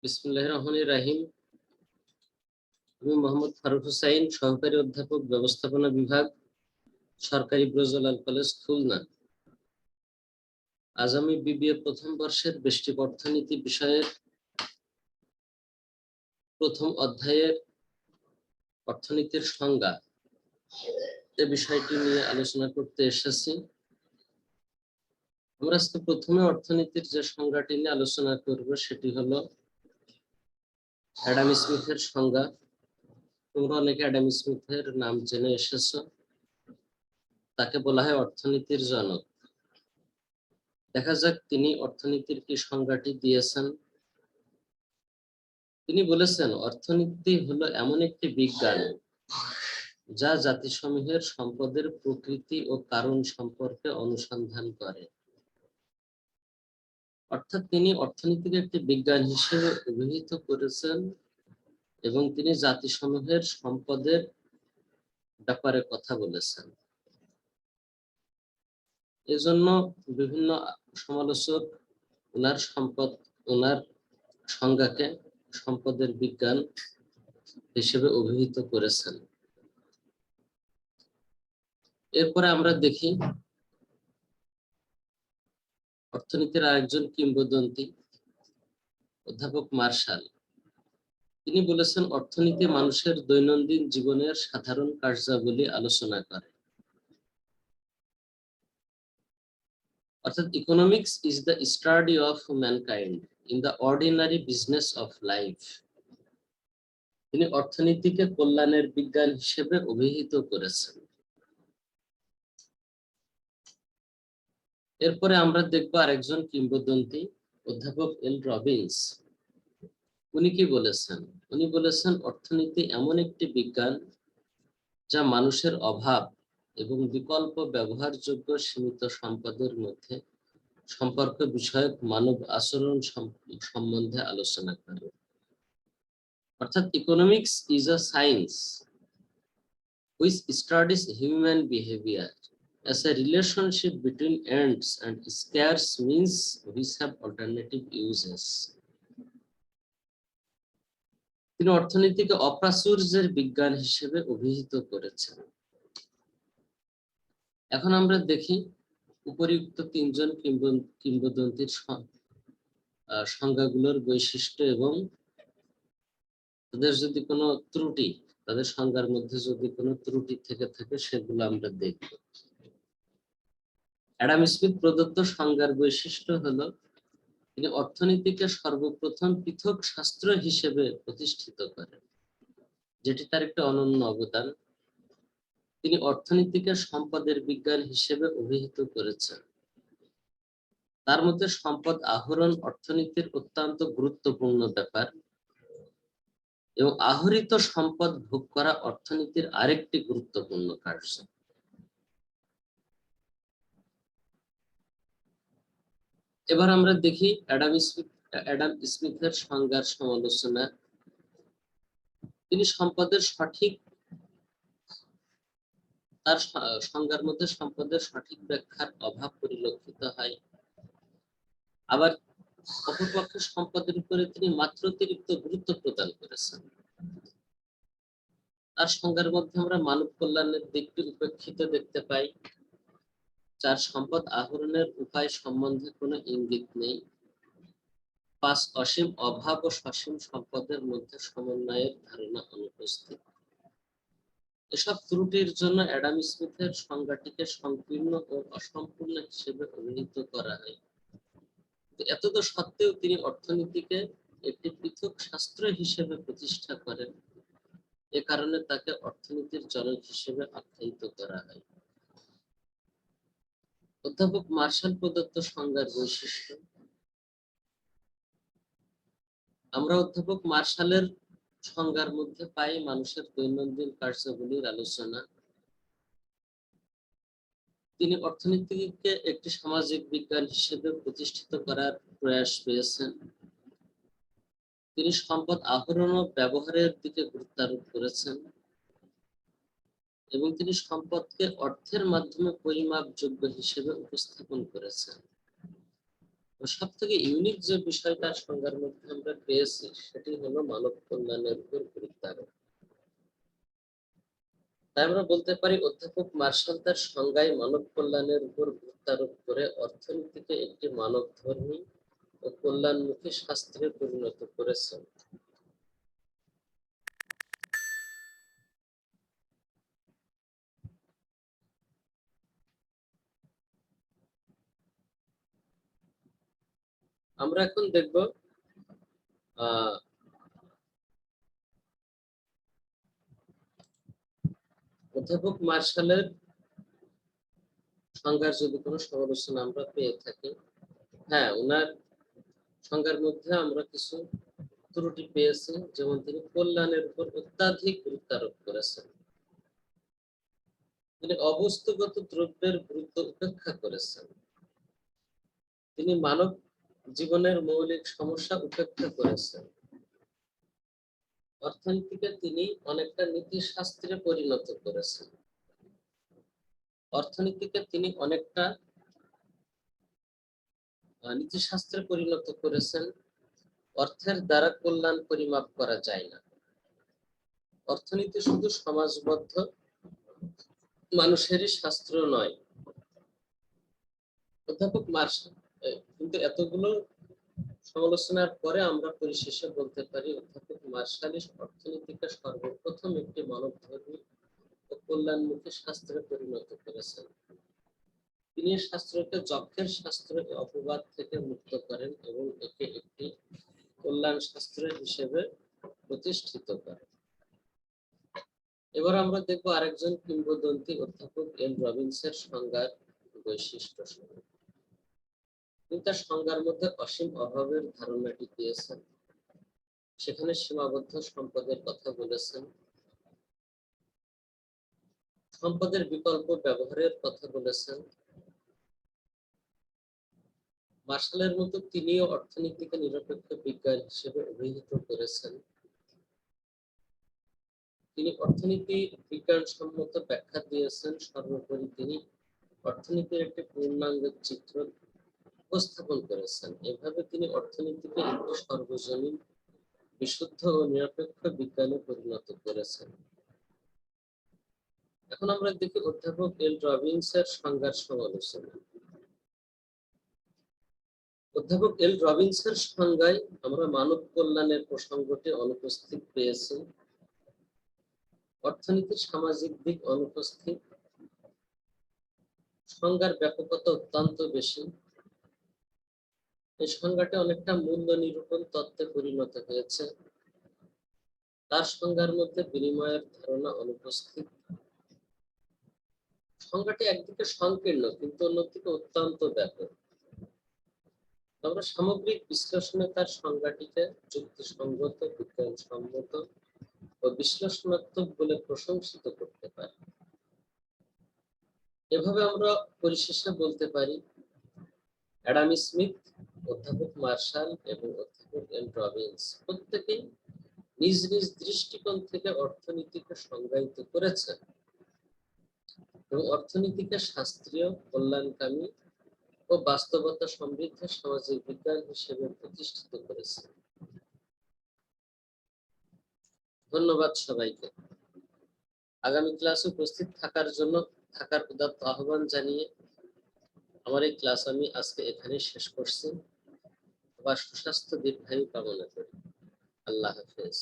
বিসমিল্লাহির রহমানির রহিম। আমি মোহাম্মদ ফারুক হুসাইন, সহকারী অধ্যাপক, ব্যবস্থাপনা বিভাগ, সরকারি ব্রজলাল কলেজ, খুলনা। আজ আমি বিবিএ প্রথম বর্ষের ব্যষ্টিক অর্থনীতি বিষয়ের প্রথম অধ্যায়ের অর্থনীতির সংজ্ঞা এ বিষয়টি নিয়ে আলোচনা করতে এসেছি। আমরা আজকে প্রথমে অর্থনীতির যে সংজ্ঞাটি নিয়ে আলোচনা করব সেটি হলো অ্যাডাম স্মিথের সংজ্ঞা। তোমরা অনেকে অ্যাডাম স্মিথের নাম জেনে এসেছো। তাকে বলা হয় অর্থনীতির জনক। দেখা যাক তিনি অর্থনীতির কি সংজ্ঞাটি দিয়েছেন। তিনি বলেছেন, অর্থনীতি হলো এমন একটি বিজ্ঞান যা জাতিসমূহের সম্পদের প্রকৃতি ও কারণ সম্পর্কে অনুসন্ধান করে। অর্থাৎ তিনি অর্থনীতিকে একটি বিজ্ঞান হিসেবে অভিহিত করেছেন এবং তিনি জাতিসমূহের সম্পদের ব্যাপারে কথা বলেছেন। এজন্য বিভিন্ন সমালোচক ওনার সংজ্ঞাকে সম্পদের বিজ্ঞান হিসেবে অভিহিত করেছেন। এরপরে আমরা দেখি অর্থনীতির আরেকজন কিংবদন্তি অধ্যাপক মার্শাল। তিনি বলেছেন, অর্থনীতি মানুষের দৈনন্দিন জীবনের সাধারণ কার্যাবলী আলোচনা করে। অর্থাৎ economics is the study of mankind in the ordinary business of life. তিনি অর্থনীতিকে কল্যাণের বিজ্ঞান হিসেবে অভিহিত করেছেন। এরপরে আমরা দেখব আরেকজন কিংবদন্তি অধ্যাপক এল রবিন্স। উনি কি বলেছেন? উনি বলেছেন, অর্থনীতি এমন একটি বিজ্ঞান যা মানুষের অভাব এবং বিকল্প ব্যবহারযোগ্য সীমিত সম্পদের মধ্যে সম্পর্ক বিষয়ক মানব আচরণ সম্বন্ধে আলোচনা করে। অর্থাৎ economics is a science which studies human behavior as a relationship between ends and scarce means which have alternative uses. তিনি অর্থনীতিকে অপ্রাচুর্যের বিজ্ঞান হিসেবে অভিহিত করেছেন। এখন আমরা দেখি উপরিউক্ত তিনজন কিংবদন্তির সংজ্ঞাগুলোর বৈশিষ্ট্য এবং তাদের যদি কোনো ত্রুটি, তাদের সংজ্ঞার মধ্যে যদি কোনো ত্রুটি থেকে থাকে সেগুলো আমরা দেখব। অ্যাডাম স্মিথ প্রদত্ত সংজ্ঞার বৈশিষ্ট্য হলো, তিনি অর্থনীতিকে সর্বপ্রথম পৃথক শাস্ত্র হিসেবে প্রতিষ্ঠিত করেন, যেটি তার একটা অনন্য অবদান। তিনি অর্থনীতিকে সম্পদের বিজ্ঞান হিসেবে অভিহিত করেছেন। তার মধ্যে সম্পদ আহরণ অর্থনীতির অত্যন্ত গুরুত্বপূর্ণ ব্যাপার এবং আহরিত সম্পদ ভোগ করা অর্থনীতির আরেকটি গুরুত্বপূর্ণ কার্য। এবার আমরা দেখি অ্যাডাম স্মিথের সংজ্ঞার সমালোচনা। তিনি তার সংজ্ঞার মধ্যে সম্পদের সঠিক ব্যাখ্যার অভাব পরিলক্ষিত হয়। আবার অপরপক্ষে সম্পদের উপরে তিনি মাত্রাতিরিক্ত গুরুত্ব প্রদান করেছেন। তার সংজ্ঞার মধ্যে আমরা মানব কল্যাণের দিকটি উপেক্ষিত দেখতে পাই। যার সম্পদ আহরণের উপায় সম্বন্ধে কোনো ইঙ্গিত নেই। 5, অসীম অভাব ও সসীম সম্পদের মধ্যে সমন্বয়ের ধারণা অনুপস্থিত। এসব ত্রুটির জন্য অ্যাডাম স্মিথের সংজ্ঞাটিকে সংকীর্ণ ও অসম্পূর্ণ হিসেবে অভিহিত করা হয়। এতদ সত্ত্বেও তিনি অর্থনীতিকে একটি পৃথক শাস্ত্র হিসেবে প্রতিষ্ঠা করেন। এ কারণে তাকে অর্থনীতির জনক হিসেবে আখ্যায়িত করা হয়। অধ্যাপক মার্শাল প্রদত্ত সংজ্ঞার বৈশিষ্ট্য। আমরা অধ্যাপক মার্শালের সংজ্ঞার মধ্যে পাই মানুষের দৈনন্দিন কার্যাবলীর আলোচনা। তিনি অর্থনীতিকে একটি সামাজিক বিজ্ঞান হিসেবে প্রতিষ্ঠিত করার প্রয়াস পেয়েছেন। তিনি সম্পদ আহরণ ও ব্যবহারের দিকে গুরুত্ব আরোপ করেছেন এবং তিনি সম্পদকে অর্থের মাধ্যমে পরিমাপযোগ্য হিসেবে উপস্থাপন করেছেন। সব থেকে ইউনিক যে বিষয়টা সংজ্ঞার মধ্যে আমরা পেয়েছি সেটি হলো মানব কল্যাণের উপর গুরুত্ব আরোপ। তাই আমরা বলতে পারি অধ্যাপক মার্শাল তার সংজ্ঞায় মানব কল্যাণের উপর গুরুত্ব আরোপ করে অর্থনীতিকে একটি মানবধর্মী ও কল্যাণমুখী শাস্ত্রে পরিণত করেছেন। আমরা এখন দেখব অধ্যাপক মার্শালের সংজ্ঞার যদি কোনো সমালোচনা আমরা পেয়ে থাকি, হ্যাঁ, ওনার সংজ্ঞার মধ্যে আমরা কিছু ত্রুটি পেয়েছি, যেমন তিনি কল্যাণের উপর অত্যাধিক গুরুত্ব আরোপ করেছেন। তিনি অবস্তুগত দ্রব্যের গুরুত্ব উপেক্ষা করেছেন। তিনি মানব জীবনের মৌলিক সমস্যা উপেক্ষা করেছেন। অর্থনীতিকে তিনি অনেকটা নীতিশাস্ত্রে পরিণত করেছেন। অর্থনীতিকে তিনি অনেকটা নীতিশাস্ত্রে পরিণত করেছেন। অর্থের দ্বারা কল্যাণ পরিমাপ করা যায় না। অর্থনীতি শুধু সমাজবদ্ধ মানুষেরই শাস্ত্র নয়। অধ্যাপক মার্শাল কিন্তু এতগুলো সমালোচনার পরে আমরা পরিশেষে বলতে পারি অধ্যাপক মার্শাল অর্থনীতিকে সর্বপ্রথম একটি মানবধর্মী ও কল্যাণমুখী শাস্ত্রে পরিণত করেছেন। তিনি শাস্ত্রকে যক্ষের শাস্ত্র অপবাদ থেকে মুক্ত করেন এবং একে একটি কল্যাণ শাস্ত্র হিসেবে প্রতিষ্ঠিত করেন। এবার আমরা দেখবো আরেকজন কিংবদন্তি অধ্যাপক এল রবিনসের সংজ্ঞার বৈশিষ্ট্য সমূহ। তিনি তার সংজ্ঞার মধ্যে অসীম অভাবের ধারণাটি দিয়েছেন। সেখানে সীমাবদ্ধ সম্পদের কথা বলেছেন, সম্পদের বিকল্প ব্যবহারের কথা বলেছেন। মার্শালের মতো তিনিও অর্থনীতিকে নিরপেক্ষ বিজ্ঞান হিসেবে অভিহিত করেছেন। তিনি অর্থনীতির বিজ্ঞানসম্মত ব্যাখ্যা দিয়েছেন। সর্বোপরি তিনি অর্থনীতির একটি পূর্ণাঙ্গ চিত্র উপস্থাপন করেছেন। এভাবে তিনি অর্থনীতিকে একটি সর্বজনীন বিশুদ্ধ ও নিরপেক্ষ বিজ্ঞানে পরিণত করেছেন। এখন আমরা দেখি অধ্যাপক এল রবিনসের সংজ্ঞার সমালোচনা। অধ্যাপক এল রবিনসের সংজ্ঞায় আমরা মানব কল্যাণের প্রসঙ্গটি অনুপস্থিত পেয়েছি। অর্থনীতির সামাজিক দিক অনুপস্থিত। সংজ্ঞার ব্যাপকতা অত্যন্ত বেশি। এই সংজ্ঞাটি অনেকটা মূল্য নিরূপণ তত্ত্বে পরিণত হয়েছে। তার সংজ্ঞার মধ্যে বিনিময়ের ধারণা অনুপস্থিত। সংজ্ঞাটি একদিকে সংকীর্ণ কিন্তু অন্যদিকে অত্যন্ত ব্যাপক। আমরা সামগ্রিক বিশ্লেষণে তার সংজ্ঞাটিকে যুক্তিসঙ্গত, বিজ্ঞানসম্মত ও বিশ্লেষণাত্মক বলে প্রশংসিত করতে পারি। এভাবে আমরা পরিশেষে বলতে পারি অ্যাডাম স্মিথ, অধ্যাপক মার্শাল এবং অধ্যাপক এল রবিনস প্রত্যেকেই নিজ নিজ দৃষ্টিকোণ থেকে অর্থনীতিকে সংজ্ঞায়িত করেছেন এবং অর্থনীতিকে শাস্ত্রীয়, কল্যাণকামী ও বাস্তবতা সমৃদ্ধ সামাজিক বিজ্ঞান হিসেবে প্রতিষ্ঠিত করেছেন। ধন্যবাদ সবাইকে। আগামী ক্লাসে উপস্থিত থাকার উদাত্ত আহ্বান জানিয়ে আমার এই ক্লাস আমি আজকে এখানে শেষ করছি। আবার সুস্বাস্থ্য দীর্ঘায়ু কামনা করি। আল্লাহ হাফেজ।